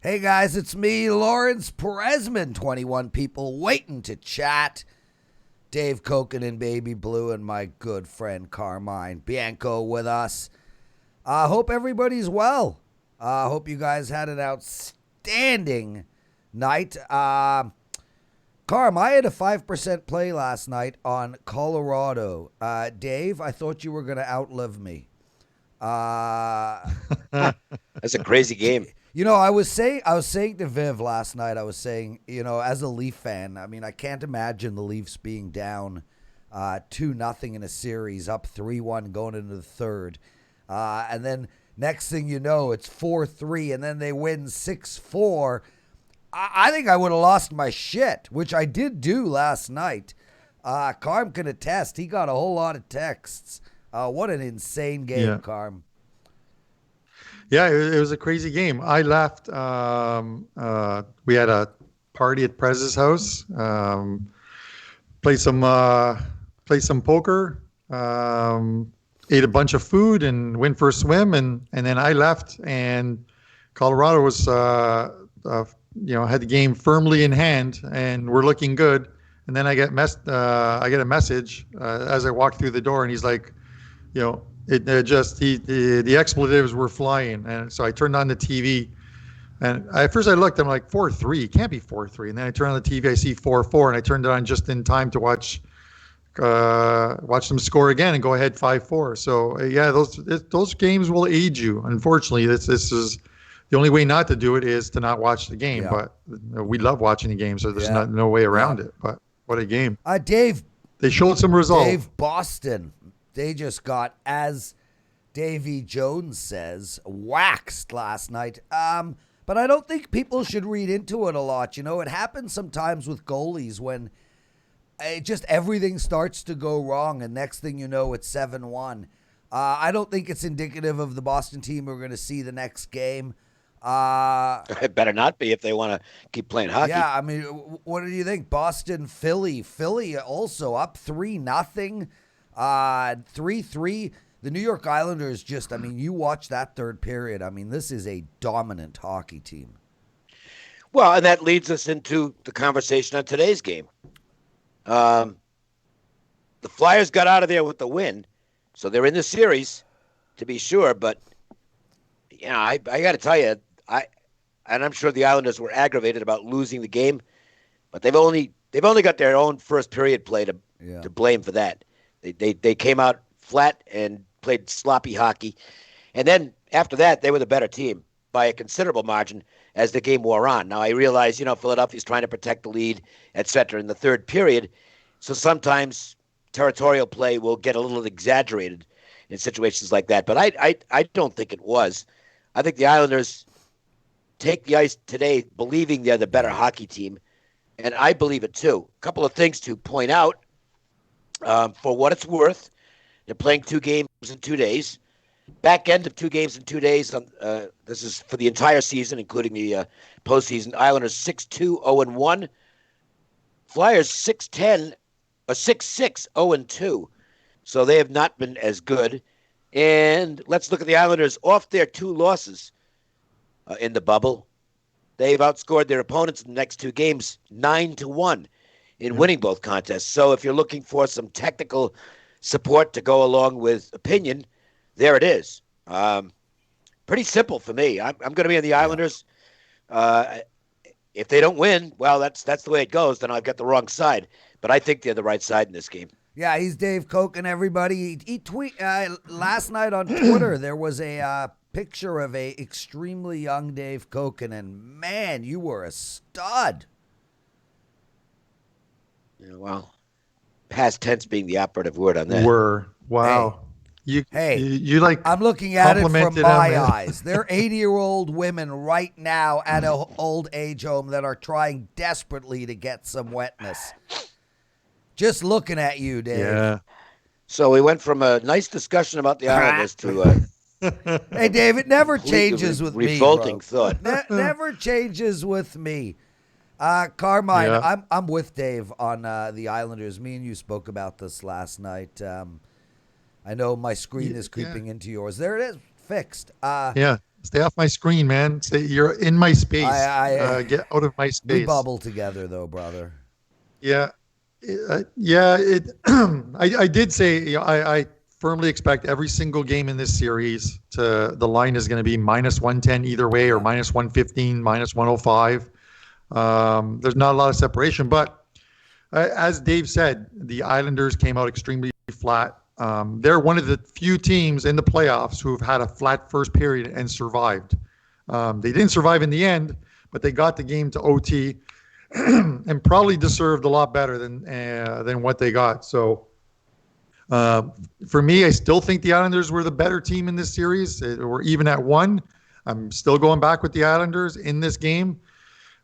Hey guys, it's me, Lawrence Perezman. 21 people waiting to chat. Dave Koken and Baby Blue and my good friend Carmine Bianco with us. Hope everybody's well. Hope you guys had an outstanding night. Carm, I had a 5% play last night on Colorado. Dave, I thought you were going to outlive me. That's a crazy game. You know, I was saying to Viv last night, I was saying, you know, as a Leaf fan, I mean, I can't imagine the Leafs being down 2-0 in a series, up 3-1 going into the third. And then next thing you know, it's 4-3, and then they win 6-4. I think I would have lost my shit, which I did do last night. Carm can attest. He got a whole lot of texts. What an insane game, Carm. Yeah, it was a crazy game. I left. We had a party at Prez's house. Played some poker. Ate a bunch of food and went for a swim. And then I left. And Colorado was, had the game firmly in hand, and we're looking good. And then I get a message as I walk through the door, and he's like, the expletives were flying, and so I turned on the TV, and at first I looked, I'm like 4-3, it can't be 4-3, and then I turn on the TV, I see 4-4, and I turned it on just in time to watch them score again and go ahead 5-4. So those games will age you. Unfortunately, this is the only way not to do it is to not watch the game. Yeah. But we love watching the game, so there's no way around it. But what a game! Dave, they showed some results. Dave, Boston. They just got, as Davy Jones says, waxed last night. But I don't think people should read into it a lot. You know, it happens sometimes with goalies when just everything starts to go wrong, and next thing you know, it's 7-1. I don't think it's indicative of the Boston team we're going to see the next game. It better not be if they want to keep playing hockey. Yeah, I mean, what do you think? Boston, Philly also up 3-0. 3-3. The New York Islanders just, I mean, you watch that third period. I mean, this is a dominant hockey team. Well, and that leads us into the conversation on today's game. The Flyers got out of there with the win, so they're in the series, to be sure. But, I got to tell you, and I'm sure the Islanders were aggravated about losing the game, but they've only got their own first period play to blame for that. They came out flat and played sloppy hockey. And then after that, they were the better team by a considerable margin as the game wore on. Now, I realize, Philadelphia's trying to protect the lead, et cetera, in the third period. So sometimes territorial play will get a little exaggerated in situations like that. But I don't think it was. I think the Islanders take the ice today believing they're the better hockey team. And I believe it, too. A couple of things to point out. For what it's worth, they're playing 2 games in 2 days. Back end of 2 games in 2 days. This is for the entire season, including the postseason. Islanders 6-2, 0-1. Flyers 6-10, 6-6, 0-2. So they have not been as good. And let's look at the Islanders off their 2 losses in the bubble. They've outscored their opponents in the next 2 games 9-1. In winning both contests. So if you're looking for some technical support to go along with opinion, there it is. Pretty simple for me. I'm going to be on the Islanders. If they don't win, well, that's the way it goes. Then I've got the wrong side. But I think they're the right side in this game. Yeah, he's Dave Koken, everybody. He tweet last night on Twitter. There was a picture of a extremely young Dave Koken, and man, you were a stud. Yeah, well, past tense being the operative word on that. Wow. Hey, you like I'm looking at it from my eyes. There are 80-year-old women right now at an old age home that are trying desperately to get some wetness. Just looking at you, Dave. Yeah. So we went from a nice discussion about the Islanders to hey, Dave, it never changes with me. Revolting thought. Never changes with me. Carmine, I'm with Dave on the Islanders. Me and you spoke about this last night. I know my screen is creeping into yours. There it is, fixed. Yeah. Stay off my screen, man. You're in my space. Get out of my We space. bubble together, though, brother. Yeah, yeah. I did say, I firmly expect every single game in this series the line is going to be -110 either way, or -115, -105. There's not a lot of separation, but as Dave said, the Islanders came out extremely flat. They're one of the few teams in the playoffs who've had a flat first period and survived. They didn't survive in the end, but they got the game to OT and probably deserved a lot better than what they got. So for me, I still think the Islanders were the better team in this series. We're even at 1. I'm still going back with the Islanders in this game.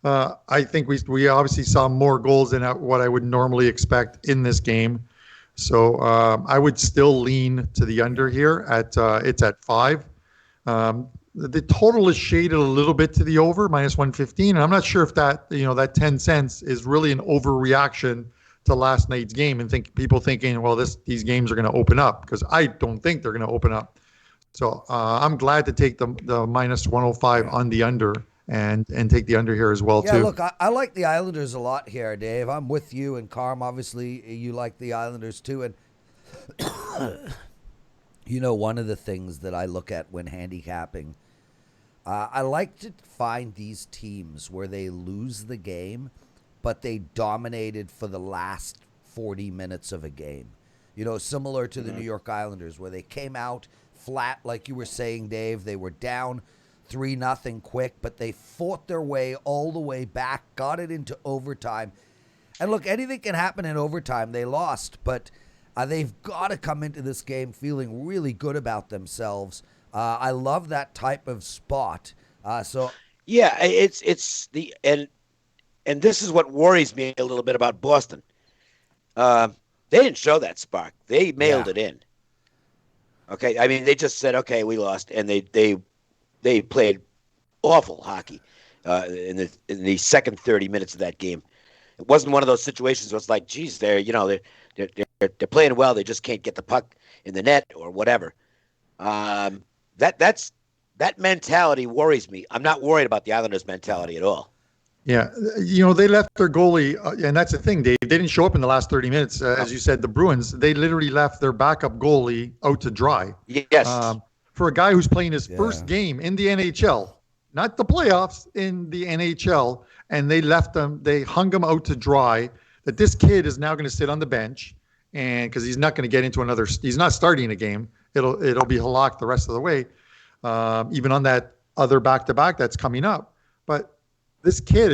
I think we obviously saw more goals than what I would normally expect in this game. So I would still lean to the under here it's at 5. The total is shaded a little bit to the over, -115, and I'm not sure if that 10 cents is really an overreaction to last night's game, and people thinking, well, these games are going to open up, because I don't think they're going to open up. So I'm glad to take the -105 on the under and take the under here as well too. Yeah, look, I like the Islanders a lot here, Dave. I'm with you, and Carm, obviously you like the Islanders too, and one of the things that I look at when handicapping, I like to find these teams where they lose the game, but they dominated for the last 40 minutes of a game. Similar to the New York Islanders, where they came out flat, like you were saying, Dave. They were down 3-0 quick, but they fought their way all the way back, got it into overtime. And look, anything can happen in overtime. They lost, but they've got to come into this game feeling really good about themselves. I love that type of spot. Yeah, it's the and this is what worries me a little bit about Boston. They didn't show that spark. They mailed it in. Okay, I mean, they just said, okay, we lost, and they played awful hockey in the second 30 minutes of that game. It wasn't one of those situations where it's like, geez, they're playing well, they just can't get the puck in the net or whatever. That mentality worries me. I'm not worried about the Islanders' mentality at all. Yeah, they left their goalie, and that's the thing, Dave. They didn't show up in the last 30 minutes. As you said, the Bruins, they literally left their backup goalie out to dry. Yes. For a guy who's playing his first game in the NHL, not the playoffs, in the NHL, and they hung him out to dry, that this kid is now going to sit on the bench, and because he's not going to get into he's not starting a game. It'll be Halak the rest of the way, even on that other back-to-back that's coming up. But this kid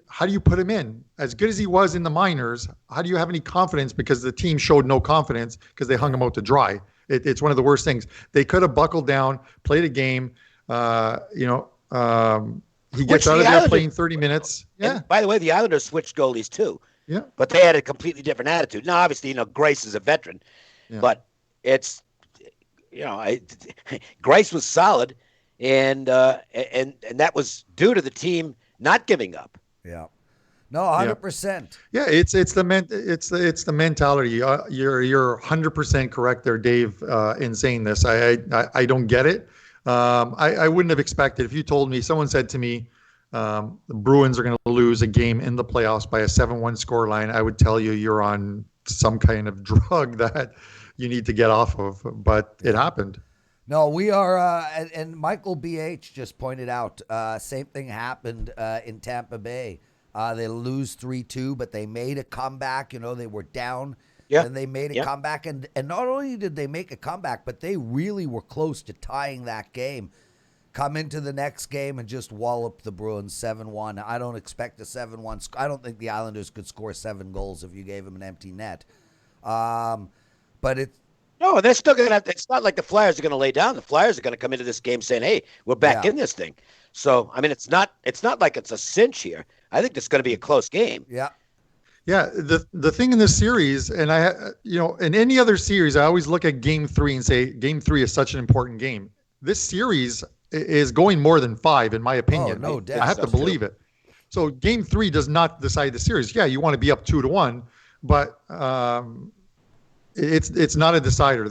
how do you put him in? As good as he was in the minors, how do you have any confidence, because the team showed no confidence because they hung him out to dry? It's one of the worst things. They could have buckled down, played a game. He gets out of there playing 30 minutes. Yeah. And by the way, the Islanders switched goalies too. Yeah. But they had a completely different attitude. Now, obviously, Grace is a veteran, but it's, Grace was solid, and that was due to the team not giving up. Yeah. No, 100%. Yeah, it's the mentality. You're 100% correct there, Dave, in saying this. I don't get it. I wouldn't have expected, if you told me, someone said to me, the Bruins are going to lose a game in the playoffs by a 7-1 scoreline, I would tell you you're on some kind of drug that you need to get off of. But it happened. No, we are, and Michael BH just pointed out, same thing happened in Tampa Bay. They lose 3-2, but they made a comeback. They were down, and they made a comeback. And not only did they make a comeback, but they really were close to tying that game. Come into the next game and just wallop the Bruins 7-1. I don't expect a 7-1. I don't think the Islanders could score 7 goals if you gave them an empty net. But it's... No, they're still going to. It's not like the Flyers are going to lay down. The Flyers are going to come into this game saying, "Hey, we're back in this thing." So, I mean, it's not like it's a cinch here. I think it's going to be a close game. Yeah. Yeah. The thing in this series, and in any other series, I always look at Game 3 and say, Game 3 is such an important game. This series is going more than 5, in my opinion. Oh, no doubt. I have to believe it. So, Game 3 does not decide the series. Yeah, you want to be up 2-1, but it's not a decider.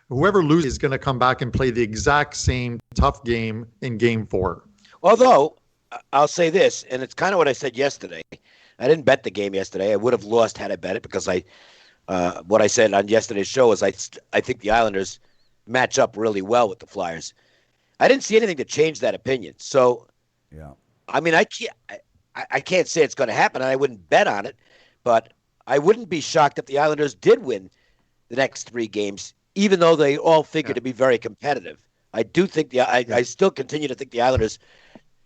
Whoever loses is going to come back and play the exact same tough game in Game 4. Although, I'll say this, and it's kind of what I said yesterday. I didn't bet the game yesterday. I would have lost had I bet it because what I said on yesterday's show is I think the Islanders match up really well with the Flyers. I didn't see anything to change that opinion. So, yeah. I mean, I can't say it's going to happen, and I wouldn't bet on it, but I wouldn't be shocked if the Islanders did win the next 3 games, even though they all figure to be very competitive. I do think I still continue to think the Islanders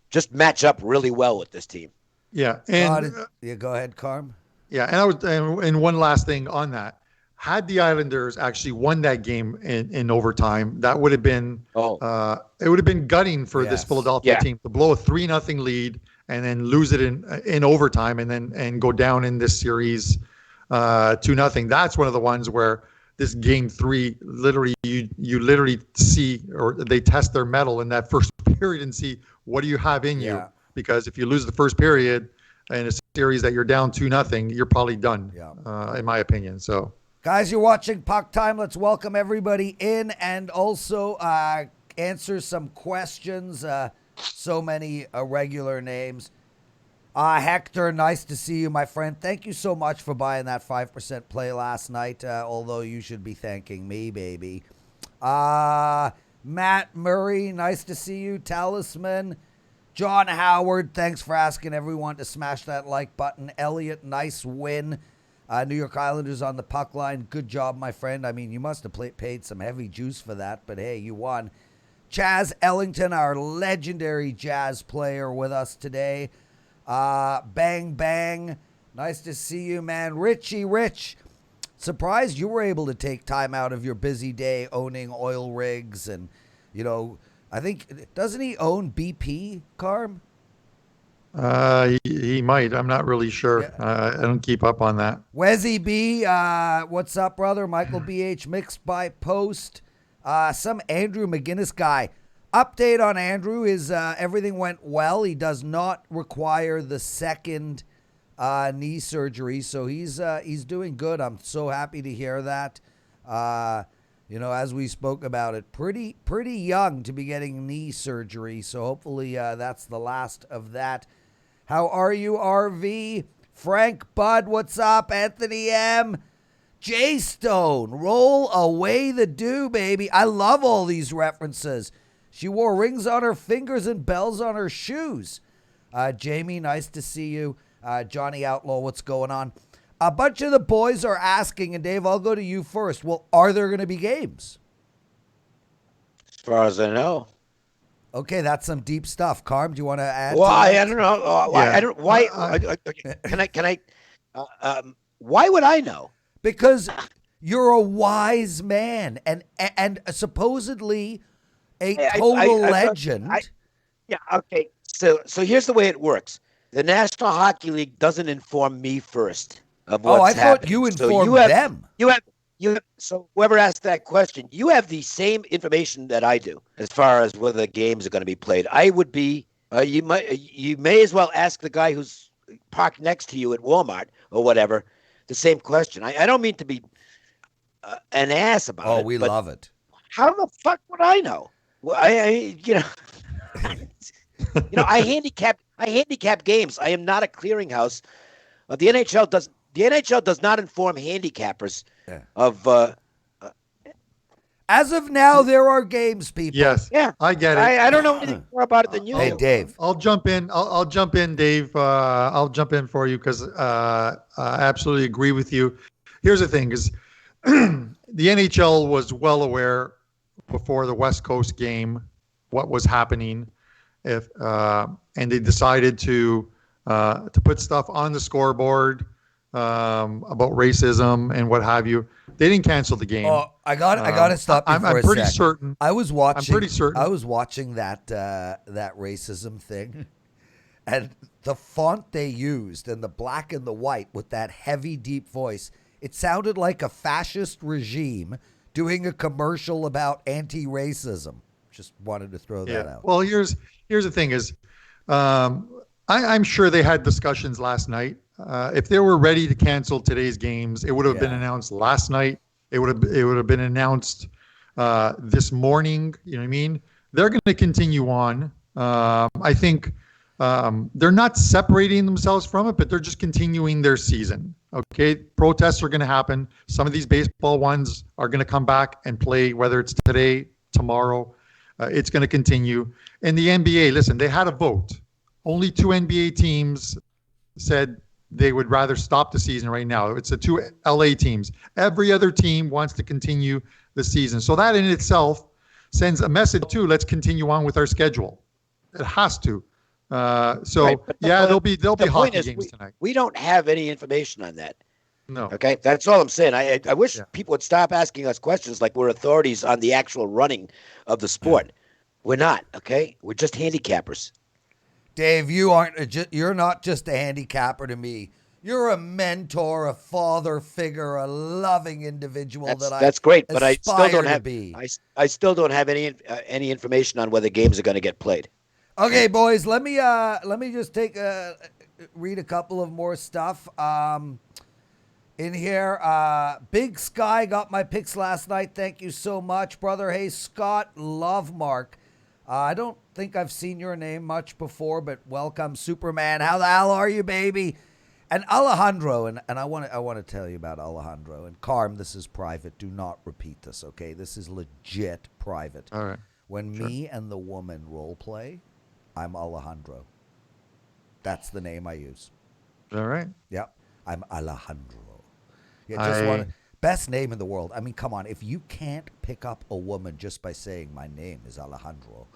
just match up really well with this team. Yeah, and go ahead, Carm. Yeah, and one last thing on that. Had the Islanders actually won that game in overtime, that would have been it would have been gutting for this Philadelphia team to blow a 3-0 lead and then lose it in overtime and go down in this series 2-0. That's one of the ones where this Game 3 literally you literally see, or they test their mettle in that first period and see what do you have in you, because if you lose the first period in a series that you're down 2-0, you're probably done. In my opinion. So. Guys, you're watching Puck Time. Let's welcome everybody in and also answer some questions. So many regular names. Hector, nice to see you, my friend. Thank you so much for buying that 5% play last night, although you should be thanking me, baby. Matt Murray, nice to see you. Talisman. John Howard, thanks for asking everyone to smash that like button. Elliot, nice win. New York Islanders on the puck line. Good job, my friend. I mean, you must have paid some heavy juice for that, but hey, you won. Chaz Ellington, our legendary Jazz player, with us today. Bang Bang, nice to see you, man. Richie Rich, surprised you were able to take time out of your busy day owning oil rigs and, I think, doesn't he own BP, Carm? He might. I'm not really sure. I don't keep up on that. Wezzy B, what's up, brother? Michael BH, mixed by post. Some Andrew McGinnis guy. Update on Andrew is everything went well. He does not require the second knee surgery, so he's doing good. I'm so happy to hear that. As we spoke about it, pretty young to be getting knee surgery, so hopefully that's the last of that. How are you, RV? Frank Bud, what's up? Anthony M. J Stone, roll away the dew, baby. I love all these references. She wore rings on her fingers and bells on her shoes. Jamie, nice to see you. Johnny Outlaw, what's going on? A bunch of the boys are asking, and Dave, I'll go to you first. Well, are there going to be games? As far as I know. Okay, that's some deep stuff. Carm, do you want to add? Well, to I that? don't know. I don't. Why? Can I? Why would I know? Because you're a wise man and supposedly a total legend. Yeah. Okay. So here's the way it works. The National Hockey League doesn't inform me first of what's happening. I thought you informed them. You have. So whoever asked that question, you have the same information that I do as far as whether the games are going to be played. I would be. You may as well ask the guy who's parked next to you at Walmart or whatever the same question. I don't mean to be an ass about it. Oh, we love it. How the fuck would I know? Well, I handicap games. I am not a clearinghouse. The NHL does not inform handicappers of. As of now, there are games, people. Yes. Yeah. I get it. I don't know anything more about it than you. Hey, do. Dave. I'll jump in. I'll jump in, Dave. I'll jump in for you because I absolutely agree with you. Here's the thing: is the NHL was well aware before the West Coast game what was happening, and they decided to put stuff on the scoreboard about racism and what have you. They didn't cancel the game. Oh, I got to stop you for a second. I'm pretty certain. I was watching. I'm pretty certain. I was watching that racism thing, and the font they used and the black and the white with that heavy, deep voice. It sounded like a fascist regime doing a commercial about anti-racism. Just wanted to throw that out. Well, here's the thing: is I'm sure they had discussions last night. If they were ready to cancel today's games, it would have been announced last night. It would have been announced this morning. You know what I mean? They're going to continue on. I think they're not separating themselves from it, but they're just continuing their season. Okay, protests are going to happen. Some of these baseball ones are going to come back and play, whether it's today, tomorrow. It's going to continue. And the NBA, listen, they had a vote. Only 2 NBA teams said they would rather stop the season right now. It's the 2 LA teams. Every other team wants to continue the season. So that in itself sends a message to, let's continue on with our schedule. It has to. Right, there'll be hockey games tonight. We don't have any information on that. No. Okay, that's all I'm saying. I wish people would stop asking us questions like we're authorities on the actual running of the sport. We're not. Okay, we're just handicappers. Dave, you're not just a handicapper to me. You're a mentor, a father figure, a loving individual that's great, but I still don't have be. I still don't have any information on whether games are going to get played. Okay, boys, let me just read a couple of more stuff in here. Big Sky got my picks last night. Thank you so much, brother. Hey, Scott Lovemark. I don't think I've seen your name much before, but welcome, Superman. How the hell are you, baby? And Alejandro, and I want to tell you about Alejandro. And Carm, this is private. Do not repeat this, okay? This is legit private. All right. When me and the woman role play, I'm Alejandro. That's the name I use. All right. Yep. I'm Alejandro. Yeah, best name in the world. I mean, come on. If you can't pick up a woman just by saying my name is Alejandro,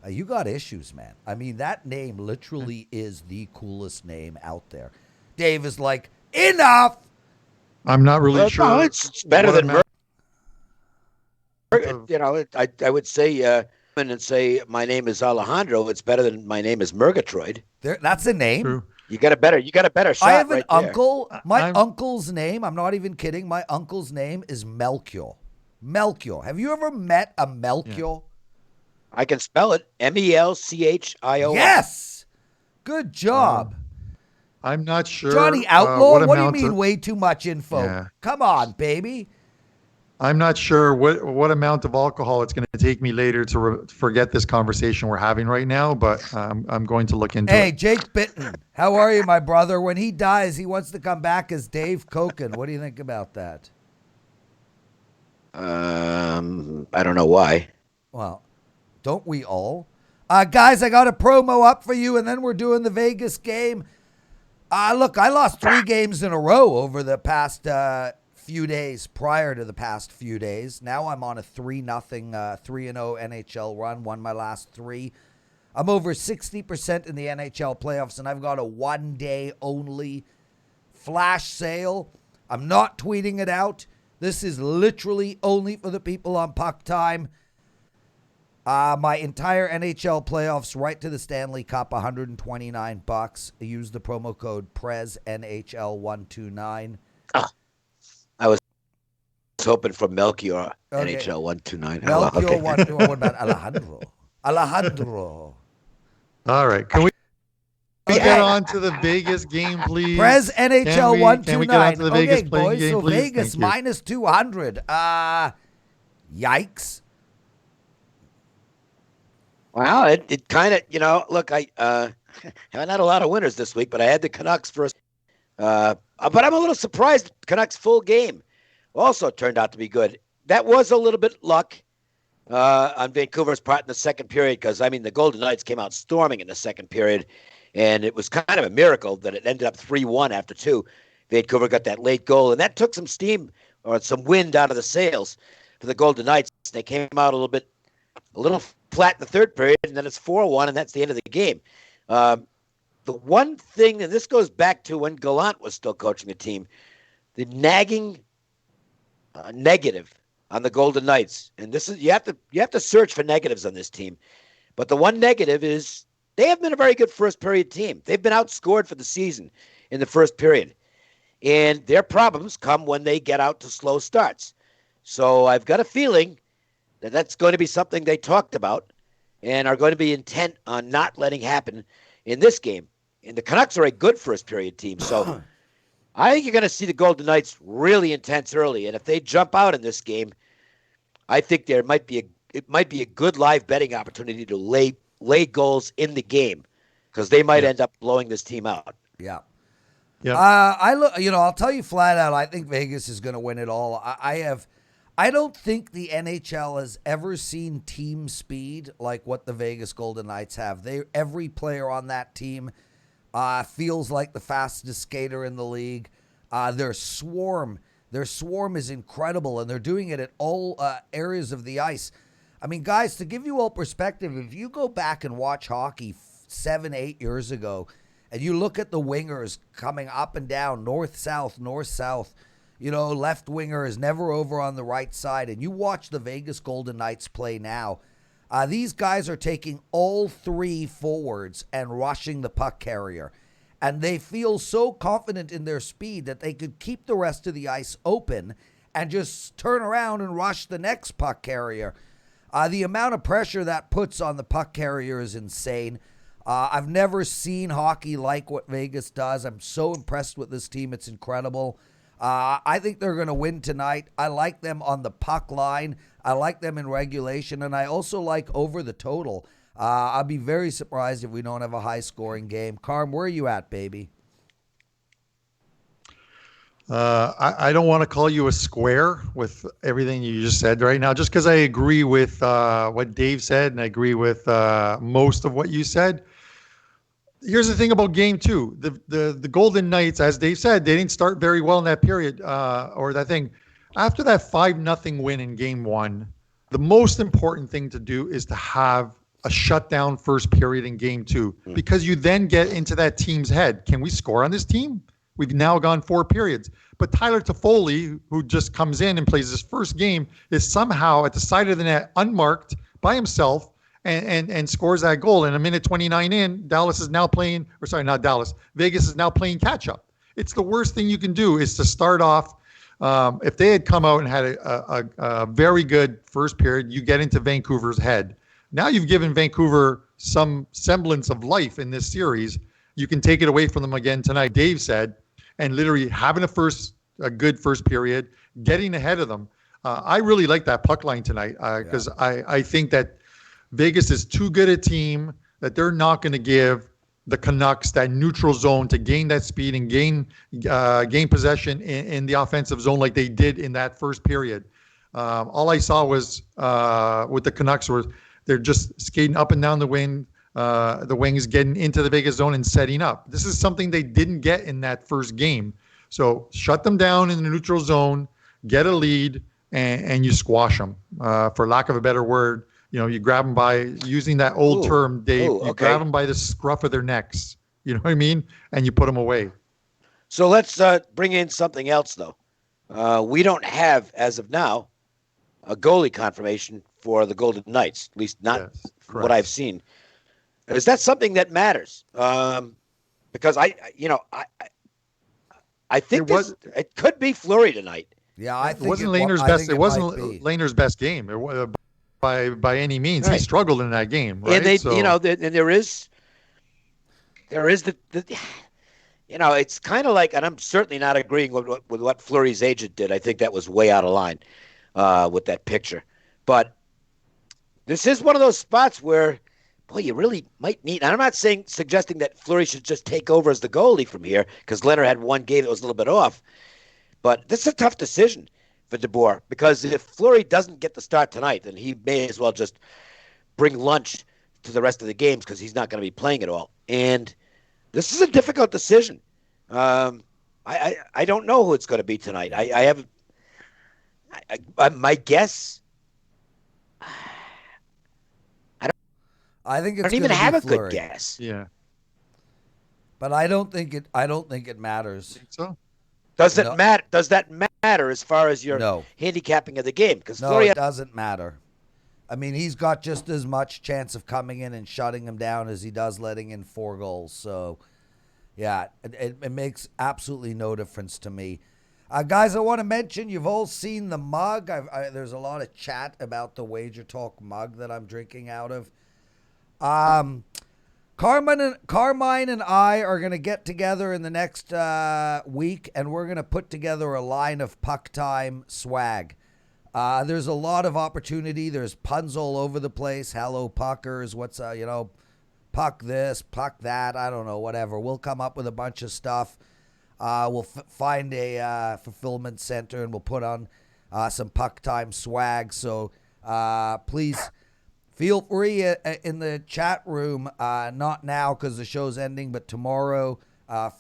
you got issues, man. I mean, that name literally is the coolest name out there. Dave is like, enough. I'm not really sure. No, it's better than I would say and say my name is Alejandro. It's better than my name is Murgatroyd. That's a name. True. You got a better shot. I have an right uncle. There. My uncle's name, I'm not even kidding. My uncle's name is Melchior. Melchior. Have you ever met a Melchior? Yeah. I can spell it. Melchior. Yes. Good job. I'm not sure. Johnny Outlaw? What do you mean way too much info? Yeah. Come on, baby. I'm not sure what amount of alcohol it's going to take me later to forget this conversation we're having right now, but I'm going to look into it. Hey, Jake Bitten, how are you, my brother? When he dies, he wants to come back as Dave Koken. What do you think about that? I don't know why. Well, don't we all? Guys, I got a promo up for you, and then we're doing the Vegas game. Look, I lost 3 games in a row over the past few days prior to the past few days. Now I'm on a 3-0 NHL run, won my last 3. I'm over 60% in the NHL playoffs, and I've got a 1-day only flash sale. I'm not tweeting it out. This is literally only for the people on Puck Time. My entire NHL playoffs right to the Stanley Cup, $129. I use the promo code Prez NHL129. I was hoping for Melchior NHL 129. Melchior 129. What about Alejandro? Alejandro. All right. Can we get on to the Vegas game, please? Prez NHL 129. Can we get on to the Vegas boys, game, so please? Vegas minus 200. Yikes. Well, it kind of, look, I haven't had a lot of winners this week, but I had the Canucks first. But I'm a little surprised Canucks full game also turned out to be good. That was a little bit luck on Vancouver's part in the second period because, the Golden Knights came out storming in the second period, and it was kind of a miracle that it ended up 3-1 after 2. Vancouver got that late goal, and that took some steam or some wind out of the sails for the Golden Knights. They came out a little flat in the third period, and then it's 4-1, and that's the end of the game. The one thing, and this goes back to when Gallant was still coaching the team, the nagging negative on the Golden Knights, and this is you have to search for negatives on this team. But the one negative is they haven't been a very good first period team. They've been outscored for the season in the first period, and their problems come when they get out to slow starts. So I've got a feeling that that's going to be something they talked about and are going to be intent on not letting happen in this game. And the Canucks are a good first period team. So I think you're going to see the Golden Knights really intense early. And if they jump out in this game, I think it might be a good live betting opportunity to lay goals in the game because they might end up blowing this team out. Yeah. Yeah. I'll tell you flat out, I think Vegas is going to win it all. I don't think the NHL has ever seen team speed like what the Vegas Golden Knights have. Every player on that team feels like the fastest skater in the league. Their swarm is incredible, and they're doing it at all areas of the ice. I mean, guys, to give you all perspective, if you go back and watch hockey 7-8 years ago, and you look at the wingers coming up and down, north-south, left winger is never over on the right side, and you watch the Vegas Golden Knights play now, these guys are taking all three forwards and rushing the puck carrier. And they feel so confident in their speed that they could keep the rest of the ice open and just turn around and rush the next puck carrier. The amount of pressure that puts on the puck carrier is insane. I've never seen hockey like what Vegas does. I'm so impressed with this team. It's incredible. I think they're going to win tonight. I like them on the puck line. I like them in regulation, and I also like over the total. I'll be very surprised if we don't have a high-scoring game. Carm, where are you at, baby? I don't want to call you a square with everything you just said right now, just because I agree with what Dave said, and I agree with most of what you said. Here's the thing about game two. The Golden Knights, as Dave said, they didn't start very well in that period, or that thing. After that 5-0 win in game one, the most important thing to do is to have a shutdown first period in game two, because you then get into that team's head. Can we score on this team? We've now gone 4 periods. But Tyler Toffoli, who just comes in and plays his first game, is somehow at the side of the net, unmarked by himself, and scores that goal. And a minute 29 in, Vegas is now playing catch up. It's the worst thing you can do is to start off. If they had come out and had a very good first period, you get into Vancouver's head. Now you've given Vancouver some semblance of life in this series. You can take it away from them again tonight, Dave said, and literally having a good first period, getting ahead of them. I really like that puck line tonight because I think that Vegas is too good a team that they're not going to give the Canucks that neutral zone to gain that speed and gain possession in the offensive zone like they did in that first period. All I saw was with the Canucks were they're just skating up and down the wing, the wings getting into the Vegas zone and setting up. This is something they didn't get in that first game. So shut them down in the neutral zone, get a lead, and you squash them. For lack of a better word, you grab them by using that old term, Dave. You grab them by the scruff of their necks. You know what I mean? And you put them away. So let's bring in something else, though. We don't have, as of now, a goalie confirmation for the Golden Knights, at least not what I've seen. Is that something that matters? Because I think it could be Fleury tonight. Yeah, I think it wasn't Lehner's best. It wasn't Lehner's best game. It was by any means. Right. He struggled in that game, right? And there is the it's kind of like, and I'm certainly not agreeing with what Fleury's agent did. I think that was way out of line with that picture. But this is one of those spots where, boy, you really might need. And I'm not suggesting that Fleury should just take over as the goalie from here, because Leonard had one game that was a little bit off. But this is a tough decision for DeBoer, because if Fleury doesn't get the start tonight, then he may as well just bring lunch to the rest of the games, because he's not going to be playing at all. And this is a difficult decision. I don't know who it's going to be tonight. My guess. I think I don't even have a good guess. Yeah, but I don't think it matters. Think so? Does it matter? Does that matter as far as your handicapping of the game? Because it doesn't matter. I mean, he's got just as much chance of coming in and shutting him down as he does letting in 4 goals. So, yeah, it makes absolutely no difference to me. Guys, I want to mention, you've all seen the mug. There's a lot of chat about the WagerTalk mug that I'm drinking out of. Carmine and I are going to get together in the next week, and we're going to put together a line of Puck Time swag. There's a lot of opportunity. There's puns all over the place. Hello, puckers. What's, puck this, puck that. I don't know, whatever. We'll come up with a bunch of stuff. We'll find a fulfillment center and we'll put on some puck time swag. So please feel free in the chat room, not now because the show's ending, but tomorrow,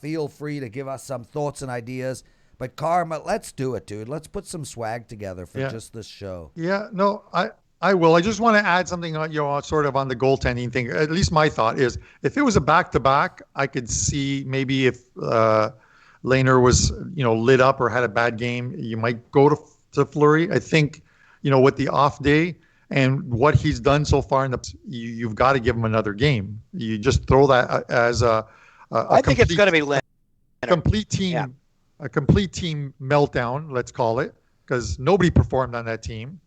feel free to give us some thoughts and ideas. But Karma, let's do it, dude. Let's put some swag together for just this show. Yeah, no, I will. I just want to add something on, sort of on the goaltending thing. At least my thought is, if it was a back-to-back, I could see maybe if Lehner was, lit up or had a bad game, you might go to Fleury. I think, with the off day and what he's done so far, you've got to give him another game. You just throw that as I think it's going to be Lehner. Complete team. Yeah. A complete team meltdown, let's call it, because nobody performed on that team.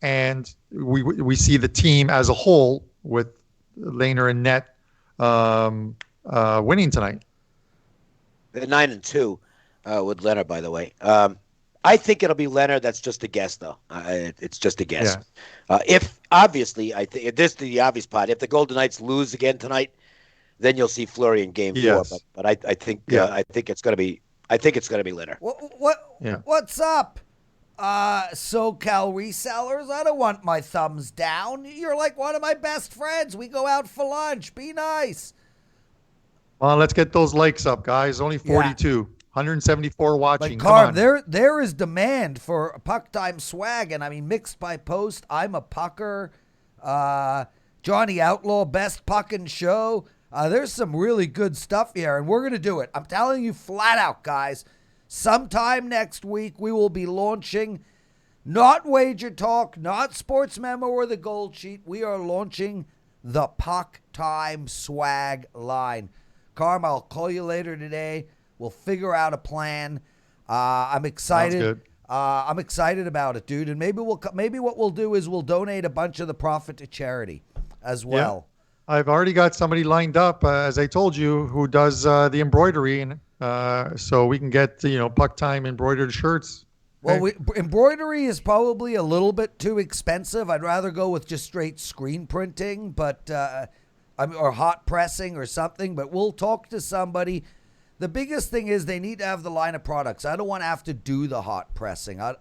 And we see the team as a whole with Lehner and net winning tonight. They're 9-2 with Lehner, by the way. I think it'll be Lehner. That's just a guess, though. It's just a guess. Yeah. If obviously, I think this is the obvious part. If the Golden Knights lose again tonight, then you'll see Fleury in Game 4. But I think it's going to be. I think it's going to be Lehner. What's up, SoCal resellers? I don't want my thumbs down. You're like one of my best friends. We go out for lunch. Be nice. Well, let's get those likes up, guys. Only 42. 174 watching. But Carm, there is demand for puck time swag, and I mean mixed by post. I'm a pucker. Johnny Outlaw, best puckin' show. There's some really good stuff here, and we're going to do it. I'm telling you flat out, guys. Sometime next week, we will be launching not WagerTalk, not Sports Memo or the Gold Sheet. We are launching the Puck Time Swag line. Carm, I'll call you later today. We'll figure out a plan. I'm excited. Sounds good. I'm excited about it, dude. And maybe what we'll do is we'll donate a bunch of the profit to charity as well. Yeah. I've already got somebody lined up, as I told you, who does the embroidery, and so we can get puck time embroidered shirts. Well, embroidery is probably a little bit too expensive. I'd rather go with just straight screen printing, or hot pressing or something. But we'll talk to somebody. The biggest thing is they need to have the line of products. I don't want to have to do the hot pressing. I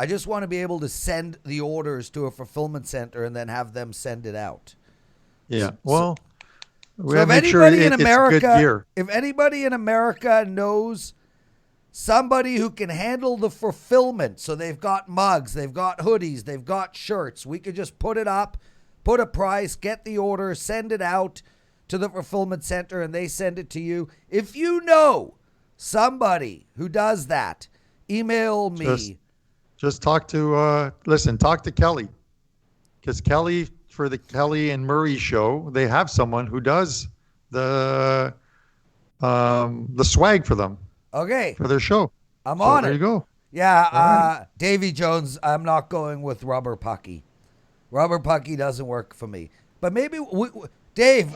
just want to be able to send the orders to a fulfillment center and then have them send it out. Yeah, well, we have to make sure it's good gear. If anybody in America knows somebody who can handle the fulfillment, so they've got mugs, they've got hoodies, they've got shirts, we could just put it up, put a price, get the order, send it out to the fulfillment center, and they send it to you. If you know somebody who does that, email me. Just talk to Kelly, because Kelly. For the Kelly and Murray show, they have someone who does the swag for them. Okay. For their show. I'm on it. There you go. Yeah, right. Davy Jones, I'm not going with Rubber Pucky. Rubber Pucky doesn't work for me. But maybe, Dave,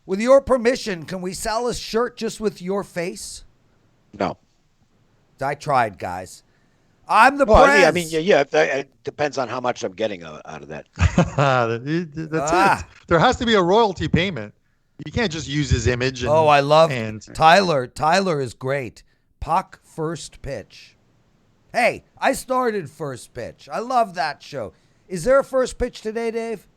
with your permission, can we sell a shirt just with your face? No. I tried, guys. I'm the Prez. I mean, it depends on how much I'm getting out of that. That's it. There has to be a royalty payment. You can't just use his image. I love Tyler. Tyler is great. Puck First Pitch. Hey, I started First Pitch. I love that show. Is there a First Pitch today, Dave?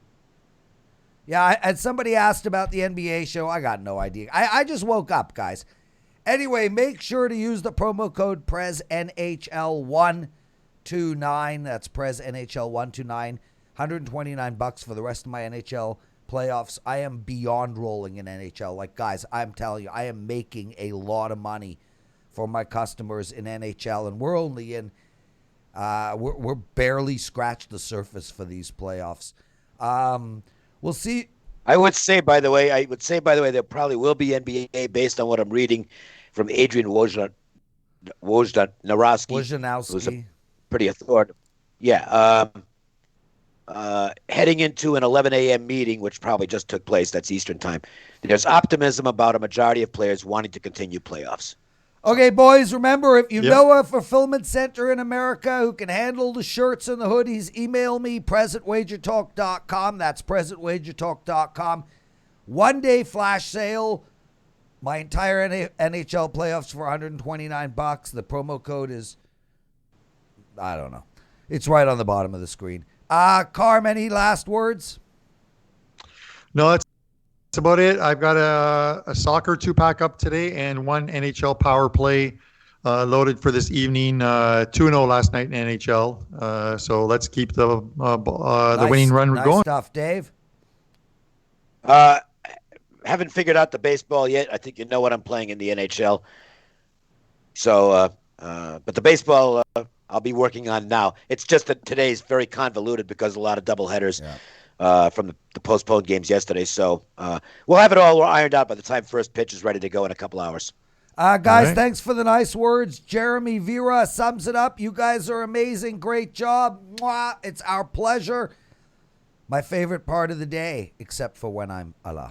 Yeah, and somebody asked about the NBA show. I got no idea. I just woke up, guys. Anyway, make sure to use the promo code PrezNHL129. That's PrezNHL129. $129 for the rest of my NHL playoffs. I am beyond rolling in NHL. Like, guys, I'm telling you, I am making a lot of money for my customers in NHL, and we're only in we're barely scratched the surface for these playoffs. We'll see. I would say, by the way, there probably will be NBA based on what I'm reading from Adrian Wojnarowski, who's a pretty authoritative. Yeah. Heading into an 11 a.m. meeting, which probably just took place, that's Eastern time, there's optimism about a majority of players wanting to continue playoffs. Okay, boys, remember, if you Yep. know a fulfillment center in America who can handle the shirts and the hoodies, email me, Prez@WagerTalk.com. That's Prez@WagerTalk.com. One-day flash sale. My entire NHL playoffs for $129. The promo code is, I don't know. It's right on the bottom of the screen. Carm, any last words? No, that's about it. I've got a soccer 2-pack up today and one NHL power play loaded for this evening. 2-0 last night in NHL. So let's keep the winning run nice going. Stuff, Dave. Haven't figured out the baseball yet. I think you know what I'm playing in the NHL. So, but the baseball I'll be working on now. It's just that today's very convoluted because a lot of doubleheaders from the postponed games yesterday. So we'll have it all ironed out by the time first pitch is ready to go in a couple hours. Guys, right. Thanks for the nice words. Jeremy Vera sums it up. You guys are amazing. Great job. Mwah. It's our pleasure. My favorite part of the day, except for when I'm a la